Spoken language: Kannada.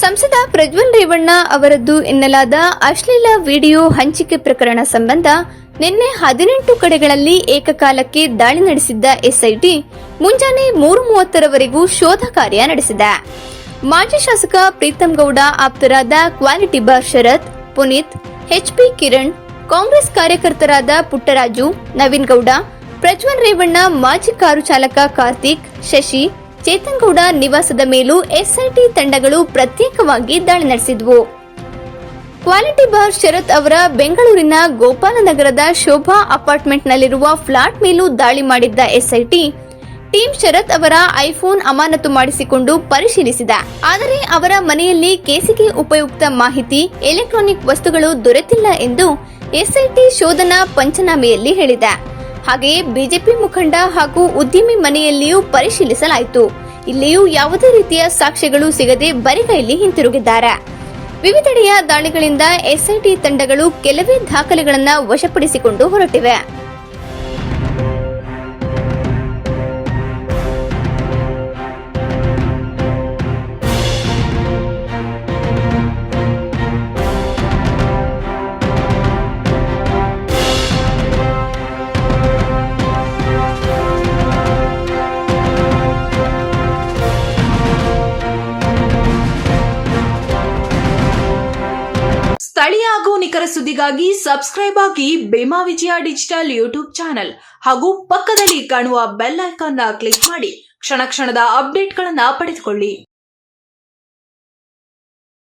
ಸಂಸದ ಪ್ರಜ್ವಲ್ ರೇವಣ್ಣ ಅವರದ್ದು ಎನ್ನಲಾದ ಅಶ್ಲೀಲ ವಿಡಿಯೋ ಹಂಚಿಕೆ ಪ್ರಕರಣ ಸಂಬಂಧ ನಿನ್ನೆ 18 ಕಡೆಗಳಲ್ಲಿ ಏಕಕಾಲಕ್ಕೆ ದಾಳಿ ನಡೆಸಿದ್ದ ಎಸ್ಐಟಿ ಮುಂಜಾನೆ 3:30ರವರೆಗೂ ಶೋಧ ಕಾರ್ಯ ನಡೆಸಿದೆ. ಮಾಜಿ ಶಾಸಕ ಪ್ರೀತಂ ಗೌಡ ಆಪ್ತರಾದ ಕ್ವಾಲಿಟಿ ಬಾರ್ ಶರತ್, ಪುನೀತ್, ಎಚ್ಪಿ ಕಿರಣ್, ಕಾಂಗ್ರೆಸ್ ಕಾರ್ಯಕರ್ತರಾದ ಪುಟ್ಟರಾಜು, ನವೀನ್ ಗೌಡ, ಪ್ರಜ್ವಲ್ ರೇವಣ್ಣ ಮಾಜಿ ಕಾರು ಚಾಲಕ ಕಾರ್ತಿಕ್, ಶಶಿ, ಚೇತನ್ ಗೌಡ ನಿವಾಸದ ಮೇಲೂ ಎಸ್ಐಟಿ ತಂಡಗಳು ಪ್ರತ್ಯೇಕವಾಗಿ ದಾಳಿ ನಡೆಸಿದ್ವು. ಕ್ವಾಲಿಟಿ ಬಾರ್ ಶರತ್ ಅವರ ಬೆಂಗಳೂರಿನ ಗೋಪಾಲನಗರದ ಶೋಭಾ ಅಪಾರ್ಟ್ಮೆಂಟ್ನಲ್ಲಿರುವ ಫ್ಲಾಟ್ ಮೇಲೂ ದಾಳಿ ಮಾಡಿದ್ದ ಎಸ್ಐಟಿ ಟೀಮ್ ಶರತ್ ಅವರ ಐಫೋನ್ ಅಮಾನತು ಮಾಡಿಸಿಕೊಂಡು ಪರಿಶೀಲಿಸಿದ. ಆದರೆ ಅವರ ಮನೆಯಲ್ಲಿ ಕೇಸಿಗೆ ಉಪಯುಕ್ತ ಮಾಹಿತಿ, ಎಲೆಕ್ಟ್ರಾನಿಕ್ ವಸ್ತುಗಳು ದೊರೆತಿಲ್ಲ ಎಂದು ಎಸ್ಐಟಿ ಶೋಧನಾ ಪಂಚನಾಮೆಯಲ್ಲಿ ಹೇಳಿದೆ. ಹಾಗೆಯೇ ಬಿಜೆಪಿ ಮುಖಂಡ ಹಾಗೂ ಉದ್ಯಮಿ ಮನೆಯಲ್ಲಿಯೂ ಪರಿಶೀಲಿಸಲಾಯಿತು. ಇಲ್ಲಿಯೂ ಯಾವುದೇ ರೀತಿಯ ಸಾಕ್ಷ್ಯಗಳು ಸಿಗದೆ ಬರಿಗೈಲಿ ಹಿಂತಿರುಗಿದ್ದಾರೆ. ವಿವಿಧೆಡೆಯ ದಾಳಿಗಳಿಂದ ಎಸ್ಐಟಿ ತಂಡಗಳು ಕೆಲವೇ ದಾಖಲೆಗಳನ್ನು ವಶಪಡಿಸಿಕೊಂಡು ಹೊರಟಿವೆ. ಸ್ಥಳೀಯ ಹಾಗೂ ನಿಖರ ಸುದ್ದಿಗಾಗಿ ಸಬ್ಸ್ಕ್ರೈಬ್ ಆಗಿ ಬೇಮಾ ವಿಜಯ ಡಿಜಿಟಲ್ ಯೂಟ್ಯೂಬ್ ಚಾನೆಲ್ ಹಾಗೂ ಪಕ್ಕದಲ್ಲಿ ಕಾಣುವ ಬೆಲ್ ಐಕಾನ್ ಕ್ಲಿಕ್ ಮಾಡಿ ಕ್ಷಣ ಕ್ಷಣದ ಅಪ್ಡೇಟ್ಗಳನ್ನು ಪಡೆದುಕೊಳ್ಳಿ.